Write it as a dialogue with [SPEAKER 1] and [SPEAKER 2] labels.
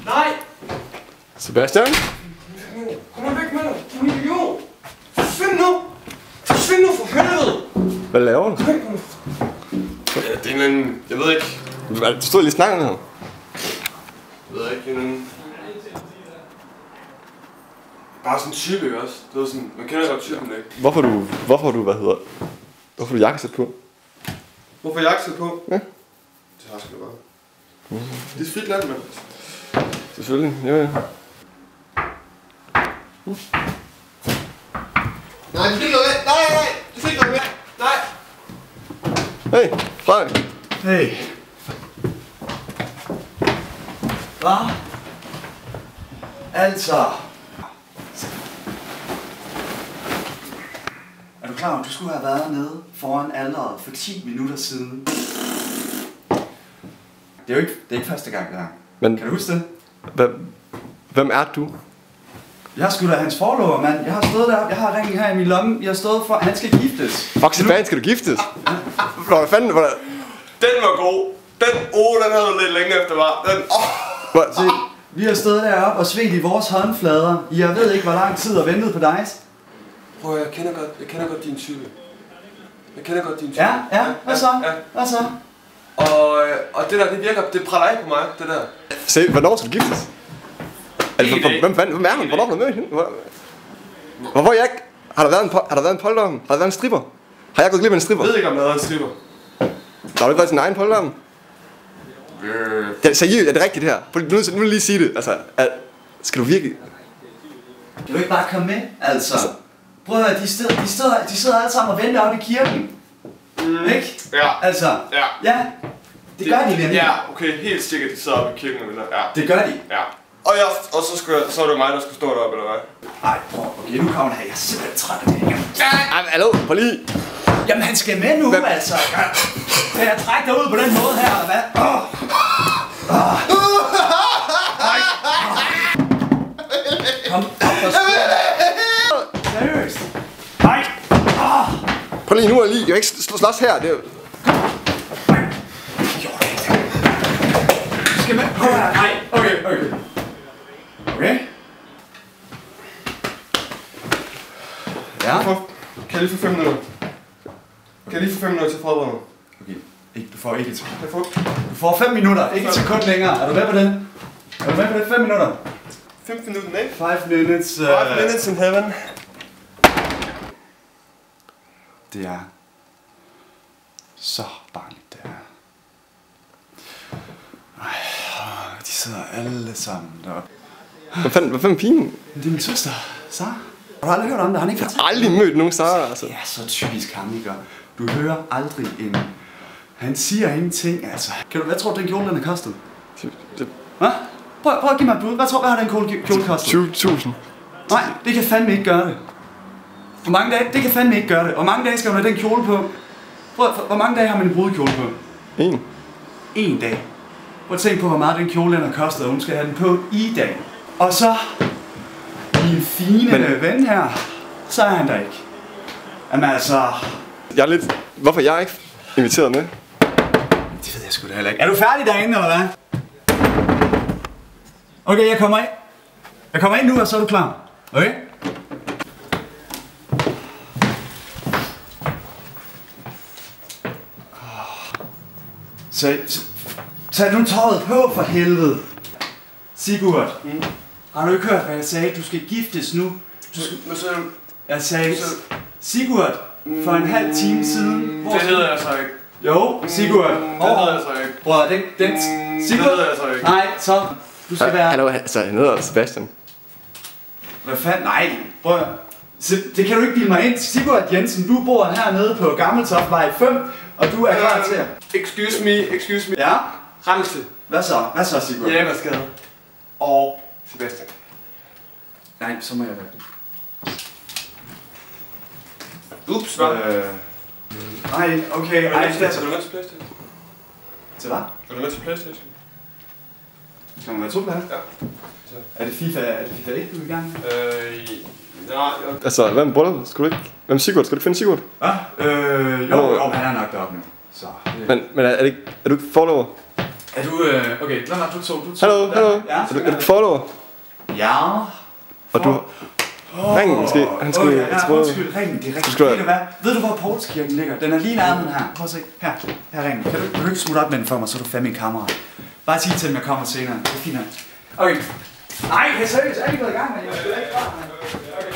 [SPEAKER 1] Nej!
[SPEAKER 2] Sebastian?
[SPEAKER 1] Kom nu væk med dig, du er idiot! Forsvind nu! Forsvind nu for helvede!
[SPEAKER 2] Hvad laver du?
[SPEAKER 1] Ja, det er en... Jeg ved ikke.
[SPEAKER 2] Du stod lige snakken her.
[SPEAKER 1] Jeg ved ikke, en... Bare sådan en type også. Det var sådan... Man kender godt typen, ikke?
[SPEAKER 2] Hvorfor har du jakkesæt på?
[SPEAKER 1] Hvorfor er jakkesæt på?
[SPEAKER 2] Ja.
[SPEAKER 1] Det har sgu da bare. Det er et frit land, mand.
[SPEAKER 2] Selvfølgelig, ja.
[SPEAKER 1] Nej, du skal ikke gå væk! Nej! Du skal ikke gå væk! Nej!
[SPEAKER 2] Hey, Frederik.
[SPEAKER 3] Hey. Hvad? Altså. Er du klar over, du skulle have været nede foran alderet for 10 minutter siden? Det er ikke første gang, det her.
[SPEAKER 2] Men
[SPEAKER 3] Kan du huske det?
[SPEAKER 2] hvem er du?
[SPEAKER 3] Jeg har sgu da hans forlover, mand. Jeg har stået der, jeg har ringen her i min lomme. Jeg har stået for, at han skal giftes.
[SPEAKER 2] Fuck, Sebastian, skal du giftes? Hvad fanden?
[SPEAKER 1] Den var god. Den havde lidt længe efter var.
[SPEAKER 2] Sig.
[SPEAKER 3] Vi har stået deroppe og svedt i vores håndflader. Jeg ved ikke, hvor lang tid og ventet på dig.
[SPEAKER 1] Prøv, jeg kender godt din type.
[SPEAKER 3] Ja, hvad så?
[SPEAKER 1] Ja.
[SPEAKER 3] Hvad så?
[SPEAKER 1] Og det der, det virker, det praller ikke på mig, det der.
[SPEAKER 2] Se, hvornår skal du giftes? Altså, hvem er han? Hvornår har du mødt hende? Hvorfor jeg ikke? Har der været en polterappen? Har der været en stripper? Har jeg gået glip af en stripper?
[SPEAKER 1] Jeg ved ikke, om der er en stripper.
[SPEAKER 2] Der har du ikke været sin egen polterappen? Seriøst, er det rigtigt det her? Nu vil jeg lige sige det. Altså, skal du virkelig...
[SPEAKER 3] Kan du ikke bare komme med, altså? Prøv at høre, de sidder alle sammen og venter oppe i kirken. Ikke?
[SPEAKER 1] Ja.
[SPEAKER 3] Altså, ja. Det gør de nemlig.
[SPEAKER 1] Ja, okay, helt sikkert, de sidder oppe i kirken og venter. Ja.
[SPEAKER 3] Det gør de.
[SPEAKER 1] Ja. Og så var det mig, der skulle stå deroppe, eller hvad?
[SPEAKER 3] Ej, okay, nu kommer han her. Jeg er simpelthen træt af det her.
[SPEAKER 2] Ej, hallo, prøv lige.
[SPEAKER 3] Jamen, han skal med nu, altså. Kan jeg trække dig ud på den måde her, eller hvad? Kom op og skål. Seriøst. Nej.
[SPEAKER 2] Prøv lige nu og lige. Jeg kan ikke slås her. Det er...
[SPEAKER 3] Du skal med. Prøv her. Nej. Okay. Okay. Ja.
[SPEAKER 1] Kan jeg lige få 5 minutter? Kan jeg lige få 5 minutter til at forberede mig?
[SPEAKER 3] Okay. Du får ikke et sekund.
[SPEAKER 1] Jeg får...
[SPEAKER 3] Du får 5 minutter. Ikke et sekund længere. Er du med på det? 5 minutter?
[SPEAKER 1] 5 minutter, ikke?
[SPEAKER 3] 5 minutes.
[SPEAKER 1] 5 minutes in heaven.
[SPEAKER 3] Det er så barnligt, det her. Ej, de sidder alle sammen deroppe.
[SPEAKER 2] Hvad fanden pigen?
[SPEAKER 3] Det er min søster, Sara. Har du aldrig hørt om det? Han ikke
[SPEAKER 2] Jeg har aldrig mødt nogen Sara, altså.
[SPEAKER 3] Det er så typisk ham, ikke? Du hører aldrig en... Han siger ingenting, altså. Hvad tror du, den kjole, den har kostet? Hvad? Prøv at give mig et bud. Hvad har den kjole kostet?
[SPEAKER 2] 20.000.
[SPEAKER 3] Nej, det kan fandme ikke gøre det. Hvor mange dage? Det kan fandme ikke gøre det. Hvor mange dage skal man have den kjole på? Hvor mange dage har man en brudekjole på? 1 dag. Prøv at tænke på, hvor meget den kjole den har kostet, og hun skal have den på i dag. Og så, min fine ven her, så er han der ikke. Jamen altså...
[SPEAKER 2] Jeg er lidt... Hvorfor er jeg ikke inviteret med?
[SPEAKER 3] Det ved jeg sgu da heller ikke. Er du færdig derinde, eller hvad? Okay, jeg kommer ind. Jeg kommer ind nu, og så er du klar. Okay? Tag nu tøjet på for helvede. Sigurd, har du ikke hørt, hvad jeg sagde? Du skal giftes nu. Jeg sagde, Sigurd, for en halv time siden.
[SPEAKER 1] Det hedder jeg så ikke.
[SPEAKER 3] Jo, Sigurd.
[SPEAKER 1] Det hedder jeg så ikke.
[SPEAKER 3] Bror, den Sigurd.
[SPEAKER 1] Det hedder jeg så ikke.
[SPEAKER 3] Nej, så du skal være...
[SPEAKER 2] Hallo, altså, han hedder Sebastian.
[SPEAKER 3] Hvad fanden? Nej, prøv at... Det kan du ikke bilde mig ind. Sigurd Jensen, du bor hernede på Gammeltoftvej 5, og du er klar til at...
[SPEAKER 1] Excuse me.
[SPEAKER 3] Ja?
[SPEAKER 1] Ramsle.
[SPEAKER 3] Hvad så, Sigurd?
[SPEAKER 1] Jægerskade. Og Sebastian.
[SPEAKER 3] Nej, så må jeg være.
[SPEAKER 1] Ups, hvad?
[SPEAKER 3] Nej, okay.
[SPEAKER 1] Er du med til PlayStation?
[SPEAKER 3] Til hvad?
[SPEAKER 1] Er du med til PlayStation?
[SPEAKER 3] Skal man være 2 plads?
[SPEAKER 1] Ja.
[SPEAKER 3] Er det FIFA 1, du er i gang med?
[SPEAKER 1] Nej.
[SPEAKER 2] Altså, hvad med bryllup? Skal du ikke... Hvem Sigurd? Skal du finde Sigurd?
[SPEAKER 3] Hvad? Jo, han er nok deroppe nu. Så.
[SPEAKER 2] Men er du ikke forlover?
[SPEAKER 3] Er du... Okay, lad mig, du tog.
[SPEAKER 2] Hallo.
[SPEAKER 3] Ja,
[SPEAKER 2] Er du follower?
[SPEAKER 3] Ja.
[SPEAKER 2] Og du... Ringen måske. Han skulle...
[SPEAKER 3] Ja, undskyld, ringen. Det er rigtigt. Ved du, hvor Poulskirken ligger? Den er lige nærmere her. Prøv at se. Her ringen. Kan du ikke smutte op med den for mig, så er du fandme i kameraet. Bare sig til dem, jeg kommer senere. Det er fint her. Okay. Nej, jeg seriøst. Er I gået i gang med? Jeg er ikke klar. Okay.